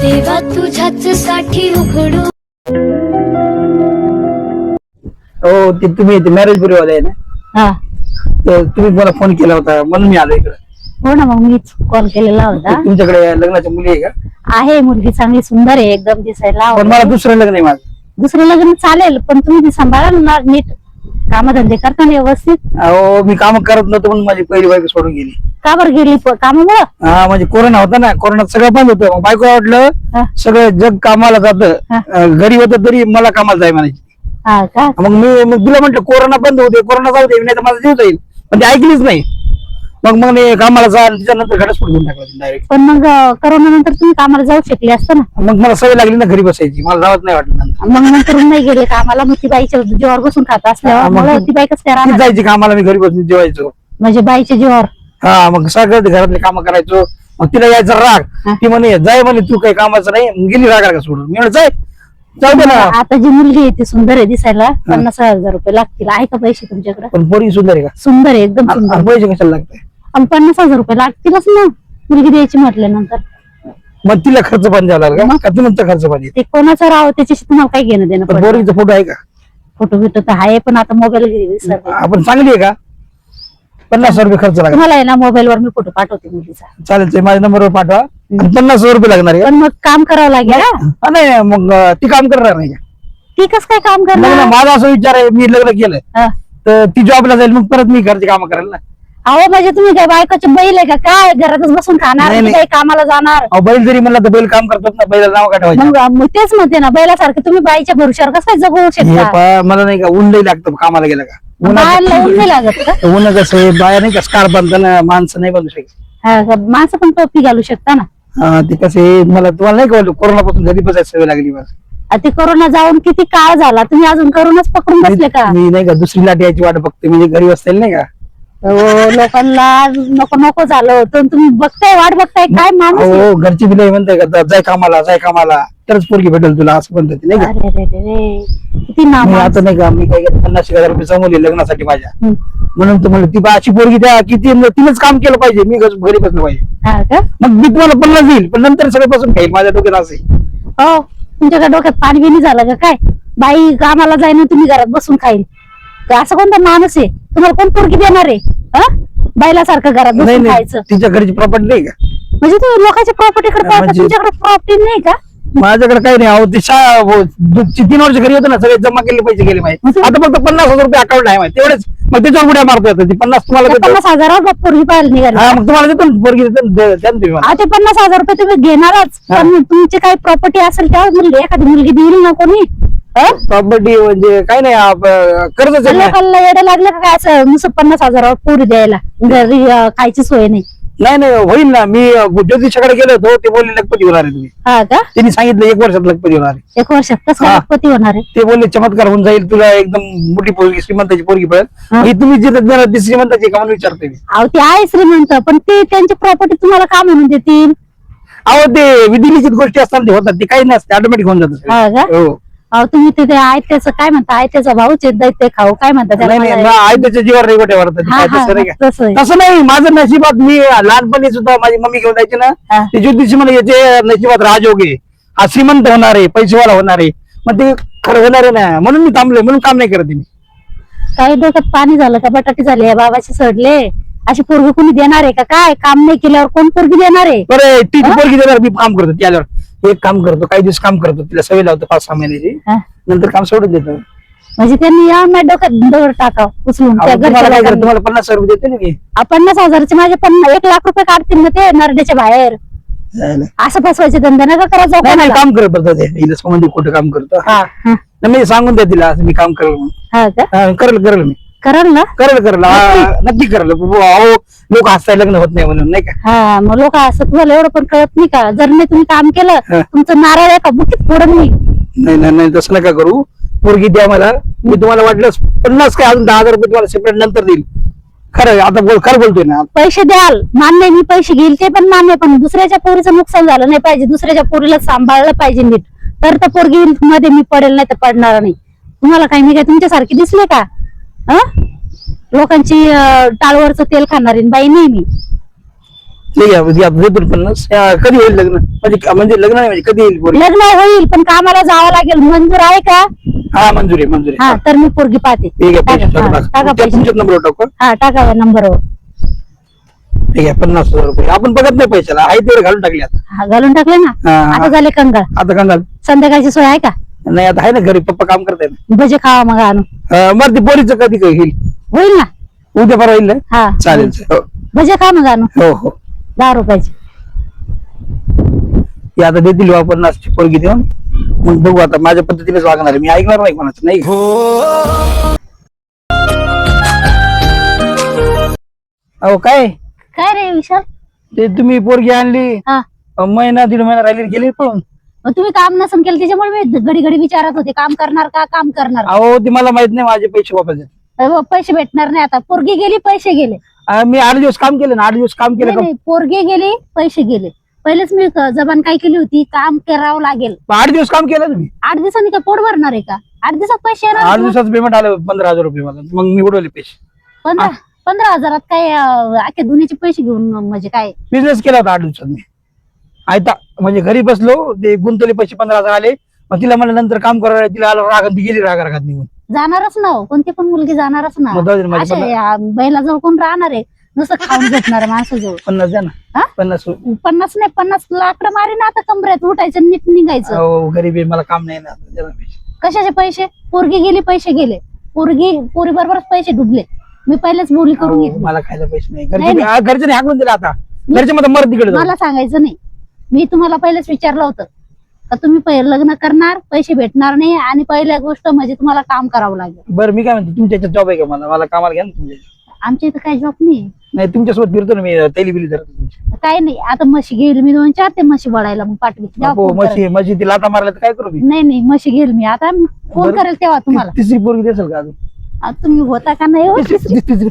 देवा तुझ्याच साठी उघडू. हो ते तुम्ही मॅरेज ब्युरोवाले आहे ना? हा तर तुम्ही मला फोन केला होता म्हणून मी आलो इकडे. हो ना, मग मीच कॉल केलेला होता. तुमच्याकडे लग्नाची मुली आहे का? आहे, मुलगी चांगली सुंदर आहे एकदम दिसायला. पण मला दुसरं लग्न आहे माझं. दुसरं लग्न चालेल, पण तुम्ही ती सांभाळा ना नीट, कामधंदे करता ना व्यवस्थित. अहो मी काम करत नव्हतो म्हणून माझी पहिली बायको सोडून गेली. का बरं गेली कामामुळं? हा म्हणजे कोरोना होता ना, कोरोनात सगळं बंद होतं. मग बायको वाटलं हा. सगळं जग कामाला जातं, घरी होतं तरी मला कामाला जाय म्हणायची. हा का? मग तुला म्हटलं कोरोना बंद होते, कोरोना जाऊ दे, नाही तर माझा जीव जाईल. पण ते ऐकलीच नाही. मग मी कामाला जा, त्याच्यानंतर घडस्फोट घेऊन टाकला डायरेक्ट. पण मग करोना नंतर तुम्ही कामाला जाऊ शकले असतं ना. मग मला सवय लागली ना घरी बसायची, मला जावत नाही वाटलं नंतर. मग नंतर नाही गेले कामाला, मग ती बाईच्या जीवावर बसून खात असल्यावर मग मला ती बाई कसं काय ती राहणार? जायची कामाला, मी घरी बसून जेवायचो. म्हणजे बाईच्या जीवावर. हा मग सगळं घरातले काम करायचो. मग तिला यायचा राग, ती म्हणे जाय म्हणे तू काही कामाचं नाही. मग गेली राग का सोडून. मी म्हणलं जाऊ दे ना. आता जी मुलगी आहे ती सुंदर आहे दिसायला, 50,000 रुपये लागतील. आहे का पैसे तुमच्याकडे? पण पोरी सुंदर आहे का? सुंदर आहे एकदम सुंदर. पैसे कशाला लागते? आणि 50,000 रुपये लागतीलच ना मुलगी द्यायची म्हटल्यानंतर. मग तिला खर्च पण द्यावा लागला का? तुमचा खर्च पण ते कोणाचं राव त्याच्याशी तुम्हाला काही घेणं देणं पडलं? पोरीचा फोटो आहे का? फोटो बिटो तर आहे, पण आता मोबाईल आपण चांगली आहे का? 50 रुपये खर्च लागला. तुम्हाला आहे ना मोबाईलवर मी फोटो पाठवते मुलीचा. चालेल ते माझ्या नंबरवर पाठवा. आणि 50 रुपये लागणार आहे का? पण मग काम करावं लागेल हा? हा, नाही मग ती काम करणार नाही का? ती कसं काय काम नाही करणार? ना, माझा असं विचार आहे, मी लग्न केलं हा. तर ती जॉबला जाईल, मग परत मी घरची कामं करेल ना. अहो म्हणजे तुम्ही काय बायकोचे बैल आहे का काय? घरातच बसून खाणार नाही, की नाही. काही कामाला जाणार? अहो बैल जरी म्हणलं तर बैल काम करतात ना, बैला नाव का ठेवायचं? मग तेच म्हणते ना, बैलासारखं तुम्ही बाईच्या भरोश्यावर कसं काय जगू हे शकता? पहा, मला नाही का ऊन लई लागतं कामाला गेलं का. बाहेरला ऊन नाही लागत का? ऊन कसं आहे, बाया नाही का स्कार बांधताना माणसं नाही बांधू शकत. हा का? माणसं पण टोपी घालू शकता ना. हा, ते कसं आहे, मला तुम्हाला नाही कळलं, कोरोनापासून घरी बसायची सवय लागली मला. ते कोरोना जाऊन किती काळ झाला, तुम्ही अजून करूनच पकडून बसले का? मी नाही का दुसरी लाट यायची वाट बघते, म्हणजे घरी बसतील नाही का. लोकांना नको नको झालं होतं, तुम्ही बघताय वाट बघताय काय माणूस आहे? हो घरची बिला म्हणताय का जाय कामाला तरच पोरगी भेटेल तुला, असं म्हणतात ते, नाही का. अरे रे रे रे, किती नाम. मी आता नाही का, मी काय 50,000 रुपये जमवले लग्नासाठी माझ्या. हम्म. म्हणून तर म्हणलं ती अशी पोरगी द्या की तिनेच काम केलं पाहिजे, मी घरी बसलं पाहिजे. हा का? मग मी तुम्हाला 50 देईल, पण नंतर सगळं बसून खाईल. माझ्या डोक्यात असे हो, तुमच्याकडे डोक्यात पाणी बिनी झालं का काय? बाई कामाला जाईन तुम्ही घरात बसून खाईल का? असं कोणता माणूस आहे? तुम्हाला कोण पोरगी देणार आहे? बायलासारखं घरात नाही बसून नाही, खायचं तिच्या घरची प्रॉपर्टी नाही का? म्हणजे तुम्ही लोकांच्या प्रॉपर्टीकडे पाहता, म्हणजे- तुमच्याकडे प्रॉपर्टी नाही का? माझ्याकडे काही नाही. अहो ती 3 वर्ष घरी होतं ना, सगळे जमा केले पैसे गेले माहिती. आता फक्त 50,000 रुपये अकाउंट आहे माहिती, तेवढेच. मग त्याच्यावर उड्या मारतो येतं. ती 50 तुम्हाला त्या देतो. 50,000 पोरगी पाहायला निघाली. हा मग तुम्हाला देतो ना, पोरगी देतो ना, द्या ना तुम्ही मला. ते 50,000 रुपये तुम्ही घेणारच, पण तुमची काही प्रॉपर्टी असेल त्यावर एखादी मुलगी देईल ना कोणी? प्रॉपर्टी म्हणजे काय नाही, कर्जच आहे ना. लोकांना येडं लागलं का काय असं नुसतं 50,000 पोरी द्यायला? घरी खायची सोय नाही. नाही होईल ना. मी ज्योतिषाकडे गेलो होतो, ते बोलले लखपती होणार आहे तुम्ही. हा का? त्यांनी सांगितलं 1 वर्षात लखपती होणार आहे. 1 वर्षात कसं हा. पती होणार आहे? ते बोलले चमत्कार होऊन जाईल, तुला एकदम मोठी पोरगी, श्रीमंताची पोरगी पडेल. ही तुम्ही जे देणार ती श्रीमंताची का म्हणून विचारते मी. अहो ते आहे श्रीमंत, पण ते त्यांची प्रॉपर्टी तुम्हाला का म्हणून देतील? अहो ते विधिलिखित गोष्टी असतात, ते होतात, ते काही नसते, ऑटोमॅटिक होऊन जातं. हा का? हो. अहो तुम्ही ते आयत्याचं काय म्हणता? आयत्याचा भाऊच दैत्य खाऊ काय म्हणता त्याला? नाही मला- आई त्याच्या जीवावर नाही गोट्या वाढतात. हा, हा, तसं नाही का? तसं आहे. तसं नाही, माझं नशिबात मी लहानपणी सुद्धा माझी मम्मी घेऊन जायची ना, हा. ते ज्योतिषी मला याचे नशिबात राजयोगे, हा श्रीमंत होणार आहे, पैसेवाला होणार आहे. मग ते खरं होणार आहे ना, म्हणून मी थांबलोय, म्हणून काम नाही करत मी. काही डोक्यात पाणी झालं का? बटाटे झाले या बाबाचे सडले? अशी पोरगी कोणी देणार आहे का काय? काम नाही केल्यावर कोण पोरगी देणार आहे? बरं ती पोरगी देणार, मी काम करतो त्याच्यावर. एक काम करतो, काही दिवस काम करतो, तिला सवय लावतो 5-6 महिन्याची, हा. नंतर काम सोडून देतो. म्हणजे त्यांनी या माझ्या डोक्यात दगड टाकाव उचलून त्या तुम्हाला काय घरच्या करतो, लोकांनी. तुम्हाला 50 रुपये देते ना मी. 50,000चे माझे 1 लाख रुपये काढतील ना ते नरड्याच्या बाहेर. नाही असं फसवायचे धंदा नका करायचं नाही, कोणाला. काम करत पडतं ते, हिला संबंधी खोटं काम करतो. हा, हा. नाही, मी सांगून द्या तिला असं मी काम करेल म्हणून. हा का? करेल मी. कराल ना? करेल नक्की करेल. अहो लोक हसताय लग्न होत नाही म्हणून, नाही का. हा, मग लोक असं तुम्हाला एवढं पण कळत नाही का? जर नाही तुम्ही काम केलं, हा. तुमचं नारळ आहे का बुकीत फोडून मी. नाही तसं नका करू. पोरगी द्या मला, मी तुम्हाला वाटलं 50 काय अजून 10,000 रुपये तुम्हाला सेपरेट नंतर देईल. खरं आता खरं बोलतोय ना. पैसे द्याल मान्य, मी पैसे घेईल ते पण मान्य, पण दुसऱ्याच्या पोरीचं नुकसान झालं नाही पाहिजे. दुसऱ्याच्या पोरीला सांभाळलं पाहिजे नीट, तर त्या पोरगी मध्ये मी पडेल, नाही तर पडणार नाही. तुम्हाला काही मी काय तुमच्यासारखे दिसले का? लोकांची टाळवरचं तेल खाणारी बाई नाही मी. ठीक आहे म्हणजे आता देतो 50. कधी होईल लग्न म्हणजे लग्न नाही म्हणजे कधी येईल पोरगी? लग्न होईल पण कामाला जावं लागेल, मंजूर आहे का? हा मंजुरी मंजुरी. हा तर मी पोरगी पाहते. ठीक आहे पैसे टाका, टाका. टाका पैसे. तुमच्याच नंबर टाकू. हा टाका नंबरवर. ठीक आहे 50,000 रुपये. आपण बघत नाही पैशाला, आहे तेवढे घालून टाकले आता. हा घालून टाकले ना. हा, हा. आता झाले कंगाळ. आता कंगाल संध्याकाळची सोय आहे का? नाही आता आहे ना घरी, पप्पा काम करताय ना. भजे खावा मग आणून. मग ते पोरीचं कधी होईल? होईल ना. उद्या परवा येईल ना? हा चालेल हो भजे खा मग आणून हो हो. 10 रुपयाचे. हे आता देतील 50ची पोरगी देऊन, मग बघू आता माझ्या पद्धतीनेच वागणार आहे. मी ऐकणार नाही कोणाचं नाही. अहो काय काय रे विशाल? ते तुम्ही पोरगी आणली, हा महिना 1.5 महिना राहिली गेली पण. मग तुम्ही काम नसन केलं त्याच्यामुळे मी घडी घडी विचारत होते काम करणार का, काम करणार. अहो ते मला माहित नाही माझे पैसे वापस द्या. पैसे भेटणार नाही आता. पोरगी गेली पैसे गेले. मी 8 दिवस काम केलं ना, 8 दिवस काम केलं नाही, का? नाही, पोरगी गेली पैसे गेले. पहिलेच मी जबान काय केली होती, काम करावं लागेल. 8 दिवस काम केलं तुम्ही. 8 दिवसांनी काय पोट भरणार आहे का? 8 दिवसात पैसे येणार 8 आहेत ना? दिवसाचं पेमेंट आलं 15,000 रुपये मला, मग मी उडवले पैसे. 15,000 काय अख्ख्या दुनियाचे पैसे घेऊन म्हणजे काय? बिझनेस केला होता 8 दिवसात मी. आयता म्हणजे घरी बसलो, ते गुंतवले पैसे 15,000 आले. मग तिला म्हणलं नंतर काम करायला, तिला आलं रागात, ती गेली रागात निघून. जाणारच ना हो. कोणती पण मुलगी जाणारच ना. मग जाऊ दे ना, माझे अशे बैला जवळ कोण राहणार आहे? नुसतं खाऊन झोपणार माणसाजवळ. 50 द्या ना. हा? 50. 50 नाही, 50 लाकडं मारी ना आता कमरेत. उठायचं नीट निघायचं. हो गरीब आहे, मला काम नाही ना. द्या ना पैसे. कशाचे पैसे? पोरगी गेली पैसे गेले. पोरी बरोबरच पैसे डुबले. मी पहिलेच बोली करून अहो, घेतली. मला खायला पैसे नाही. नाही, घरचे नाही हाकलून दिला आता. घरचे मध्ये मरत तिकडे जाऊ. मला सांगायचं नाही. मी तुम्हाला पहिलेच विचारलं होतं का तुम्ही पहिले लग्न करणार, पैसे भेटणार नाही, आणि पहिल्या गोष्ट म्हणजे तुम्हाला काम करावं लागेल. बरं मी काय म्हणतो, तुमच्या जॉब आहे का? मला कामाला घ्या ना तुमच्या. आमच्या इथं काही जॉब नाही. नाही तुमच्यासोबत फिरतो ना मी, तेली बिली धरतो तुमची. काही नाही. आता म्हशी घेईल मी 2-4, ते म्हशी बळायला मग पाठवी. तेव्हा हो फोन करेल. म्हशी ती लाटा मारल्या तर काय करू मी? नाही नाही, म्हशी घेईल मी आता. फोन बरं. करेल तेव्हा तुम्हाला. तिसरी पोरगी देसाल का अजून? आता तुम्ही होता का नाही हो? तिसरी